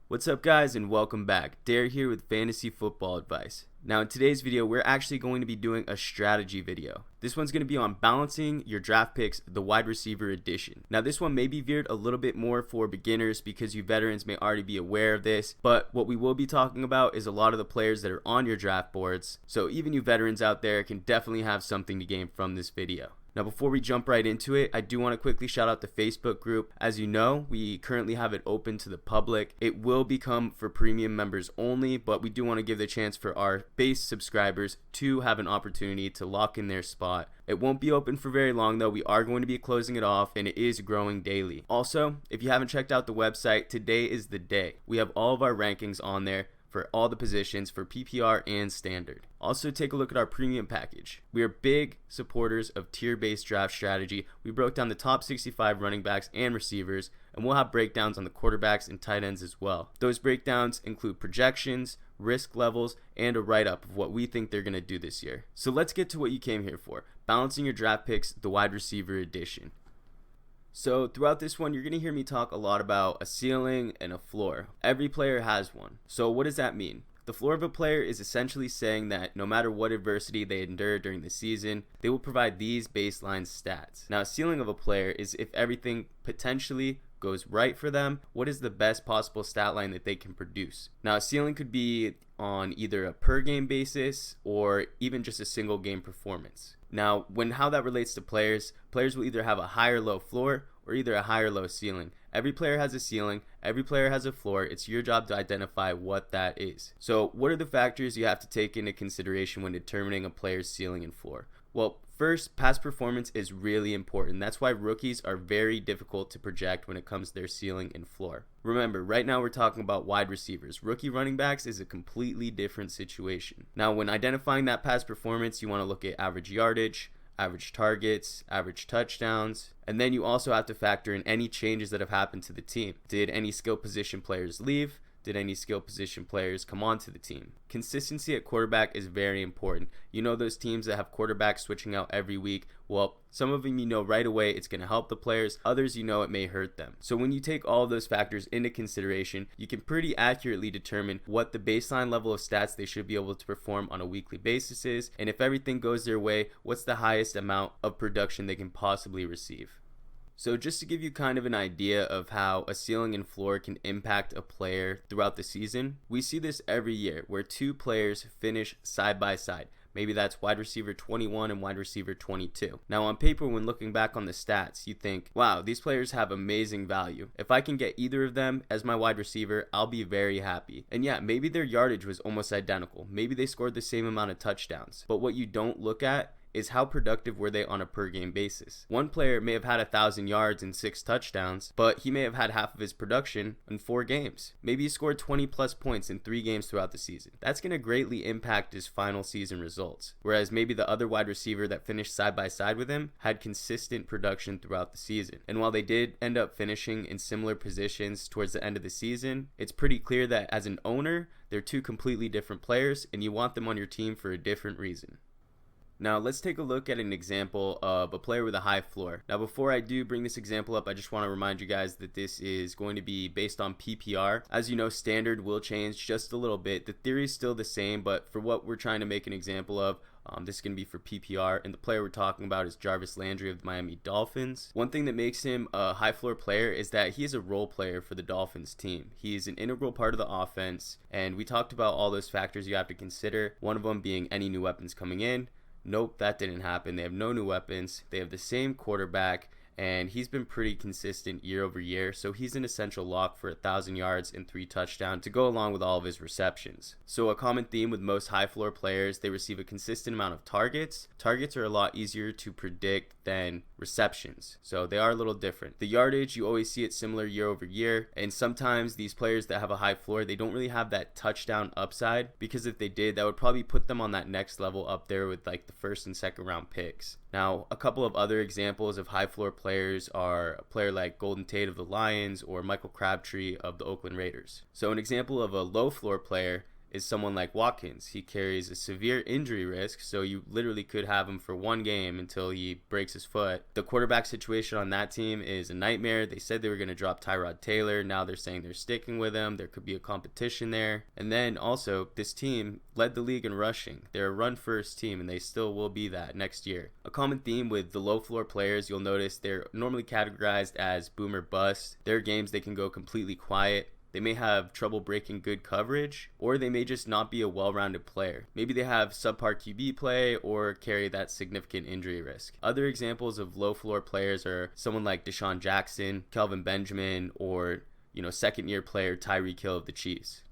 What's up guys and welcome back. Dare here with fantasy football advice. Now in today's video we're actually going to be doing a strategy video. This one's going to be on balancing your draft picks, the wide receiver edition. Now this one may be veered a little bit more for beginners because you veterans may already be aware of this, but what we will be talking about is a lot of the players that are on your draft boards, so even you veterans out there can definitely have something to gain from this video. Now before we jump right into it, I do want to quickly shout out the Facebook group. As you know, we currently have it open to the public. It will become for premium members only, but we do want to give the chance for our base subscribers to have an opportunity to lock in their spot. It won't be open for very long though. We are going to be closing it off and it is growing daily. Also, if you haven't checked out the website, today is the day. We have all of our rankings on there for all the positions for PPR and standard. Also take a look at our premium package. We are big supporters of tier-based draft strategy. We broke down the top 65 running backs and receivers, and we'll have breakdowns on the quarterbacks and tight ends as well. Those breakdowns include projections, risk levels, and a write-up of what we think they're going to do this year. So let's get to what you came here for, balancing your draft picks, the wide receiver edition. So throughout this one, you're going to hear me talk a lot about a ceiling and a floor. Every player has one. So what does that mean? The floor of a player is essentially saying that no matter what adversity they endure during the season, they will provide these baseline stats. Now, a ceiling of a player is if everything potentially goes right for them, what is the best possible stat line that they can produce? Now, a ceiling could be on either a per game basis or even just a single game performance. Now, how that relates to players will either have a high or low floor or either a high or low ceiling. Every player has a ceiling, every player has a floor. It's your job to identify what that is. So what are the factors you have to take into consideration when determining a player's ceiling and floor? Well, first, past performance is really important. That's why rookies are very difficult to project when it comes to their ceiling and floor. Remember, right now we're talking about wide receivers. Rookie running backs is a completely different situation. Now, when identifying that past performance, you want to look at average yardage, average targets, average touchdowns, and then you also have to factor in any changes that have happened to the team. Did any skill position players leave? Did any skill position players come onto the team? Consistency at quarterback is very important. You know those teams that have quarterbacks switching out every week? Well, some of them you know right away it's going to help the players. Others you know it may hurt them. So when you take all of those factors into consideration, you can pretty accurately determine what the baseline level of stats they should be able to perform on a weekly basis is. And if everything goes their way, what's the highest amount of production they can possibly receive? So just to give you kind of an idea of how a ceiling and floor can impact a player throughout the season, we see this every year where two players finish side by side. Maybe that's wide receiver 21 and wide receiver 22. Now on paper, when looking back on the stats, you think, wow, these players have amazing value. If I can get either of them as my wide receiver, I'll be very happy. And yeah, maybe their yardage was almost identical. Maybe they scored the same amount of touchdowns. But what you don't look at is how productive were they on a per game basis. One player may have had 1,000 yards and 6 touchdowns, but he may have had half of his production in 4 games. Maybe he scored 20 plus points in 3 games throughout the season. That's going to greatly impact his final season results. Whereas maybe the other wide receiver that finished side by side with him had consistent production throughout the season. And while they did end up finishing in similar positions towards the end of the season, it's pretty clear that as an owner, they're two completely different players and you want them on your team for a different reason. Now let's take a look at an example of a player with a high floor. Now before I do bring this example up, I just want to remind you guys that this is going to be based on PPR. As you know, standard will change just a little bit. The theory is still the same, but for what we're trying to make an example of, this is going to be for PPR, and the player we're talking about is Jarvis Landry of the Miami Dolphins. One thing that makes him a high floor player is that he is a role player for the Dolphins team. He is an integral part of the offense, and we talked about all those factors you have to consider, one of them being any new weapons coming in. Nope, that didn't happen. They have no new weapons. They have the same quarterback, and he's been pretty consistent year over year, so he's an essential lock for 1,000 yards and 3 touchdowns to go along with all of his receptions. So a common theme with most high floor players, they receive a consistent amount of targets. Targets are a lot easier to predict than receptions, so they are a little different. The yardage, you always see it similar year over year, and sometimes these players that have a high floor, they don't really have that touchdown upside, because if they did, that would probably put them on that next level up there with like the first and second round picks. Now, a couple of other examples of high floor players are a player like Golden Tate of the Lions or Michael Crabtree of the Oakland Raiders. So an example of a low floor player is someone like Watkins. He carries a severe injury risk, so you literally could have him for one game until he breaks his foot. The quarterback situation on that team is a nightmare. They said they were going to drop Tyrod Taylor. Now they're saying they're sticking with him. There could be a competition there. And then also, this team led the league in rushing. They're a run-first team, and they still will be that next year. A common theme with the low-floor players, you'll notice they're normally categorized as boom or bust. There are games they can go completely quiet. They may have trouble breaking good coverage, or they may just not be a well-rounded player. Maybe they have subpar QB play or carry that significant injury risk. Other examples of low-floor players are someone like Deshaun Jackson, Kelvin Benjamin, or second-year player Tyreek Hill of the Chiefs.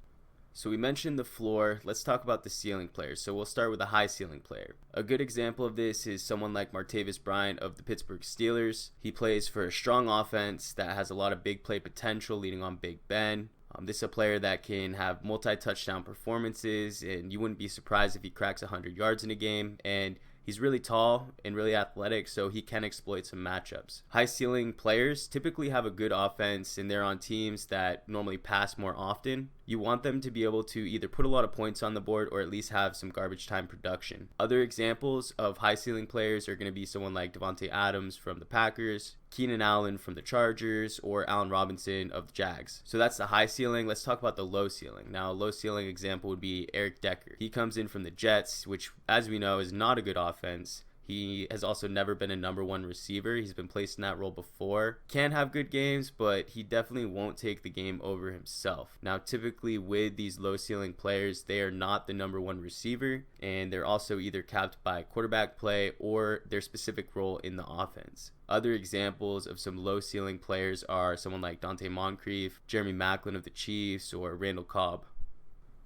So we mentioned the floor. Let's talk about the ceiling players. So we'll start with a high ceiling player. A good example of this is someone like Martavis Bryant of the Pittsburgh Steelers. He plays for a strong offense that has a lot of big play potential leading on Big Ben. This is a player that can have multi-touchdown performances, and you wouldn't be surprised if he cracks 100 yards in a game. And he's really tall and really athletic, so he can exploit some matchups. High ceiling players typically have a good offense, and they're on teams that normally pass more often. You want them to be able to either put a lot of points on the board or at least have some garbage time production. Other examples of high ceiling players are going to be someone like Davante Adams from the Packers, Keenan Allen from the Chargers, or Allen Robinson of the Jags. So that's the high ceiling. Let's talk about the low ceiling. Now, a low ceiling example would be Eric Decker. He comes in from the Jets, which, as we know, is not a good offense. He has also never been a number one receiver. He's been placed in that role before. Can have good games, but he definitely won't take the game over himself. Now, typically with these low ceiling players, they are not the number one receiver, and they're also either capped by quarterback play or their specific role in the offense. Other examples of some low ceiling players are someone like Dante Moncrief, Jeremy Maclin of the Chiefs, or Randall Cobb.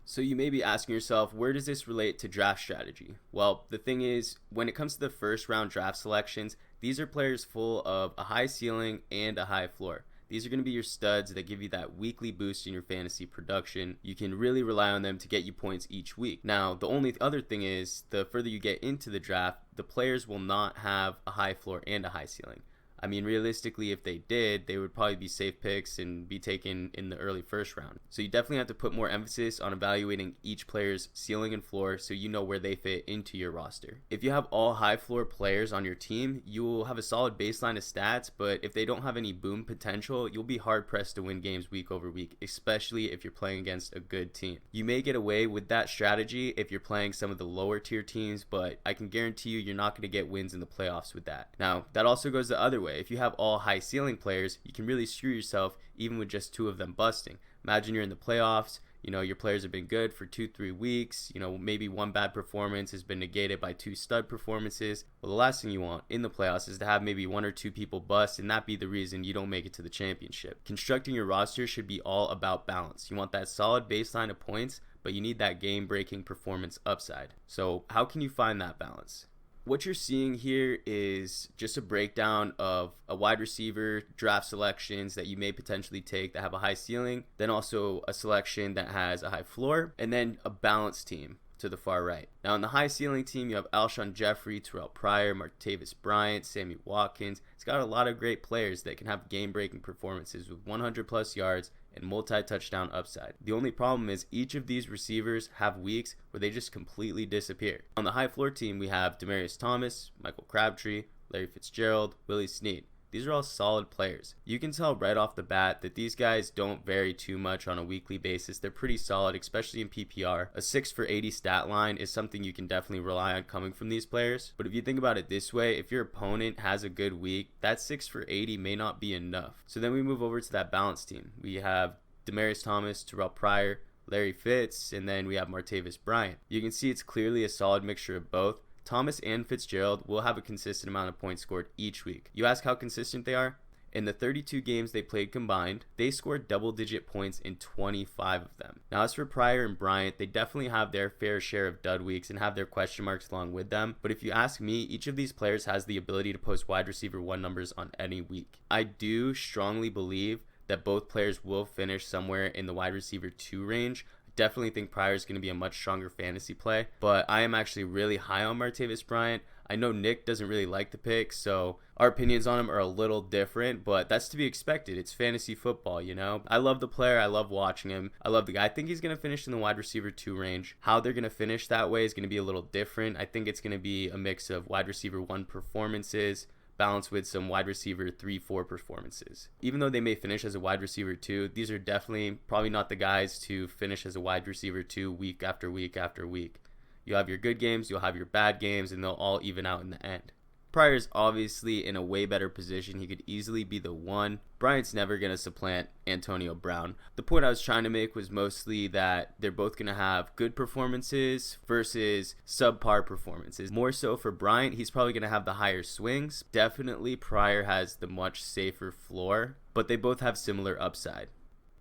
So you may be asking yourself, where does this relate to draft strategy? Well, the thing is, when it comes to the first round draft selections, these are players full of a high ceiling and a high floor. These are going to be your studs that give you that weekly boost in your fantasy production. You can really rely on them to get you points each week. Now, the only other thing is, the further you get into the draft, the players will not have a high floor and a high ceiling. I mean, realistically, if they did, they would probably be safe picks and be taken in the early first round. So you definitely have to put more emphasis on evaluating each player's ceiling and floor so you know where they fit into your roster. If you have all high floor players on your team, you will have a solid baseline of stats, but if they don't have any boom potential, you'll be hard pressed to win games week over week, especially if you're playing against a good team. You may get away with that strategy if you're playing some of the lower tier teams, but I can guarantee you're not going to get wins in the playoffs with that. Now, that also goes the other way. If you have all high ceiling players, you can really screw yourself even with just two of them busting. Imagine you're in the playoffs, your players have been good for 2-3 weeks, maybe one bad performance has been negated by two stud performances. Well, the last thing you want in the playoffs is to have maybe one or two people bust and that be the reason you don't make it to the championship. Constructing your roster should be all about balance. You want that solid baseline of points, but you need that game-breaking performance upside. So how can you find that balance? What you're seeing here is just a breakdown of a wide receiver draft selections that you may potentially take that have a high ceiling, then also a selection that has a high floor, and then a balanced team to the far right. Now, in the high ceiling team, you have Alshon Jeffrey, Terrell Pryor, Martavis Bryant, Sammy Watkins. It's got a lot of great players that can have game-breaking performances with 100 plus yards and multi-touchdown upside. The only problem is each of these receivers have weeks where they just completely disappear. On the high floor team, we have Demaryius Thomas, Michael Crabtree, Larry Fitzgerald, Willie Snead. These are all solid players. You can tell right off the bat that these guys don't vary too much on a weekly basis. They're pretty solid, especially in PPR. A 6 for 80 stat line is something you can definitely rely on coming from these players. But if you think about it this way, if your opponent has a good week, that 6 for 80 may not be enough. So then we move over to that balanced team. We have Demaryius Thomas, Terrell Pryor, Larry Fitz, and then we have Martavis Bryant. You can see it's clearly a solid mixture of both. Thomas and Fitzgerald will have a consistent amount of points scored each week. You ask how consistent they are? In the 32 games they played combined, they scored double-digit points in 25 of them. Now, as for Pryor and Bryant, they definitely have their fair share of dud weeks and have their question marks along with them. But if you ask me, each of these players has the ability to post wide receiver 1 numbers on any week. I do strongly believe that both players will finish somewhere in the wide receiver 2 range. Definitely think Pryor is going to be a much stronger fantasy play, but I am actually really high on Martavis Bryant. I know Nick doesn't really like the pick, so our opinions on him are a little different, but that's to be expected. It's fantasy football, you know? I love the player. I love watching him. I love the guy. I think he's going to finish in the wide receiver 2 range. How they're going to finish that way is going to be a little different. I think it's going to be a mix of wide receiver 1 performances balanced with some wide receiver 3-4 performances. Even though they may finish as a wide receiver 2, these are definitely probably not the guys to finish as a wide receiver 2 week after week after week. You'll have your good games, you'll have your bad games, and they'll all even out in the end. Pryor's obviously in a way better position. He could easily be the one. Bryant's never going to supplant Antonio Brown. The point I was trying to make was mostly that they're both going to have good performances versus subpar performances. More so for Bryant, he's probably going to have the higher swings. Definitely Pryor has the much safer floor, but they both have similar upside.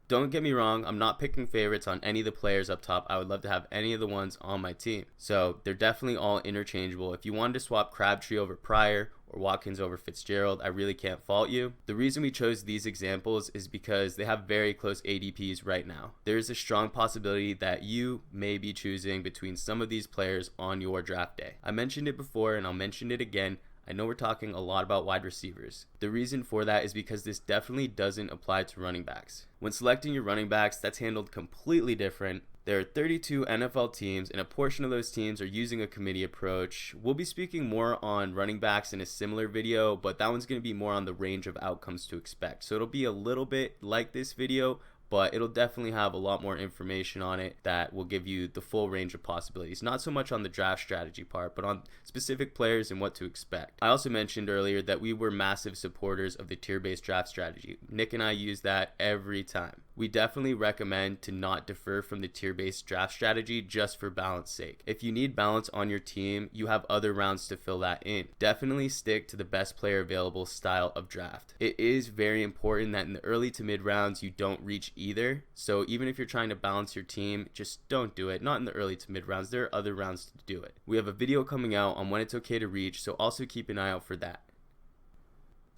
Don't get me wrong, I'm not picking favorites on any of the players up top. I would love to have any of the ones on my team. So they're definitely all interchangeable. If you wanted to swap Crabtree over Pryor or Watkins over Fitzgerald, I really can't fault you. The reason we chose these examples is because they have very close ADPs right now. There is a strong possibility that you may be choosing between some of these players on your draft day. I mentioned it before and I'll mention it again. I know we're talking a lot about wide receivers. The reason for that is because this definitely doesn't apply to running backs. When selecting your running backs, that's handled completely different. There are 32 NFL teams, and a portion of those teams are using a committee approach. We'll be speaking more on running backs in a similar video, but that one's going to be more on the range of outcomes to expect. So it'll be a little bit like this video, but it'll definitely have a lot more information on it that will give you the full range of possibilities. Not so much on the draft strategy part, but on specific players and what to expect. I also mentioned earlier that we were massive supporters of the tier-based draft strategy. Nick and I use that every time. We definitely recommend to not defer from the tier-based draft strategy just for balance sake. If you need balance on your team, you have other rounds to fill that in. Definitely stick to the best player available style of draft. It is very important that in the early to mid rounds you don't reach either. So even if you're trying to balance your team, just don't do it. Not in the early to mid rounds. There are other rounds to do it. We have a video coming out on when it's okay to reach, so also keep an eye out for that.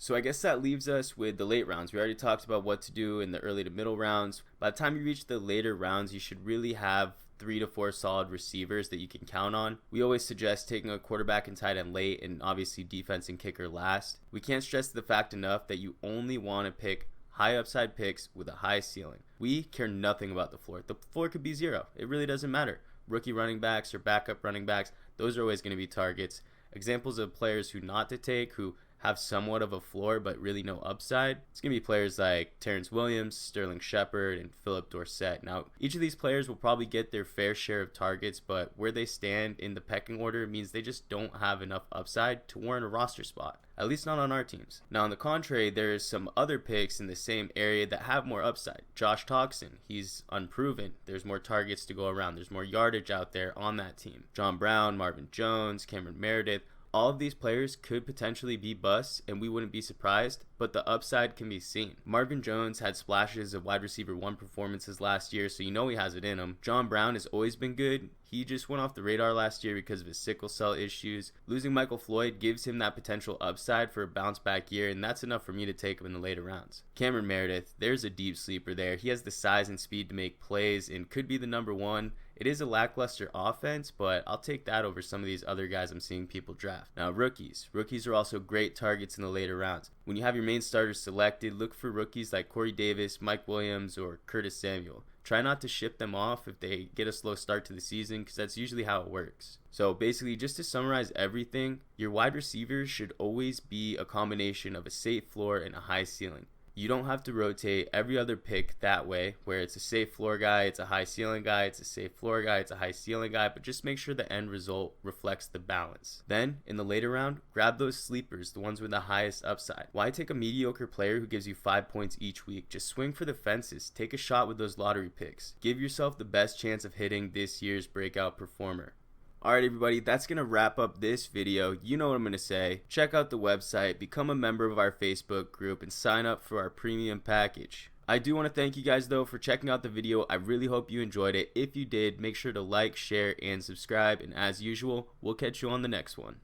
So I guess that leaves us with the late rounds. We already talked about what to do in the early to middle rounds. By the time you reach the later rounds, you should really have 3 to 4 solid receivers that you can count on. We always suggest taking a quarterback and tight end late, and obviously defense and kicker last. We can't stress the fact enough that you only want to pick high upside picks with a high ceiling. We care nothing about the floor. The floor could be 0. It really doesn't matter. Rookie running backs or backup running backs, those are always going to be targets. Examples of players who not to take, who have somewhat of a floor but really no upside, it's going to be players like Terrence Williams, Sterling Shepard, and Philip Dorsett. Now, each of these players will probably get their fair share of targets, but where they stand in the pecking order means they just don't have enough upside to warrant a roster spot, at least not on our teams. Now, on the contrary, there's some other picks in the same area that have more upside. Josh Toxin, he's unproven. There's more targets to go around. There's more yardage out there on that team. John Brown, Marvin Jones, Cameron Meredith, all of these players could potentially be busts, and we wouldn't be surprised, but the upside can be seen. Marvin Jones had splashes of wide receiver 1 performances last year, so you know he has it in him. John Brown has always been good. He just went off the radar last year because of his sickle cell issues. Losing Michael Floyd gives him that potential upside for a bounce back year, and that's enough for me to take him in the later rounds. Cameron Meredith, there's a deep sleeper there. He has the size and speed to make plays and could be the number 1. It is a lackluster offense, but I'll take that over some of these other guys I'm seeing people draft. Now, rookies. Rookies are also great targets in the later rounds. When you have your main starters selected, look for rookies like Corey Davis, Mike Williams, or Curtis Samuel. Try not to ship them off if they get a slow start to the season, because that's usually how it works. So basically, just to summarize everything, your wide receivers should always be a combination of a safe floor and a high ceiling. You don't have to rotate every other pick that way, where it's a safe floor guy, it's a high ceiling guy, it's a safe floor guy, it's a high ceiling guy, but just make sure the end result reflects the balance. Then, in the later round, grab those sleepers, the ones with the highest upside. Why take a mediocre player who gives you 5 points each week? Just swing for the fences. Take a shot with those lottery picks. Give yourself the best chance of hitting this year's breakout performer. Alright everybody, that's going to wrap up this video. You know what I'm going to say. Check out the website, become a member of our Facebook group, and sign up for our premium package. I do want to thank you guys though for checking out the video. I really hope you enjoyed it. If you did, make sure to like, share, and subscribe. And as usual, we'll catch you on the next one.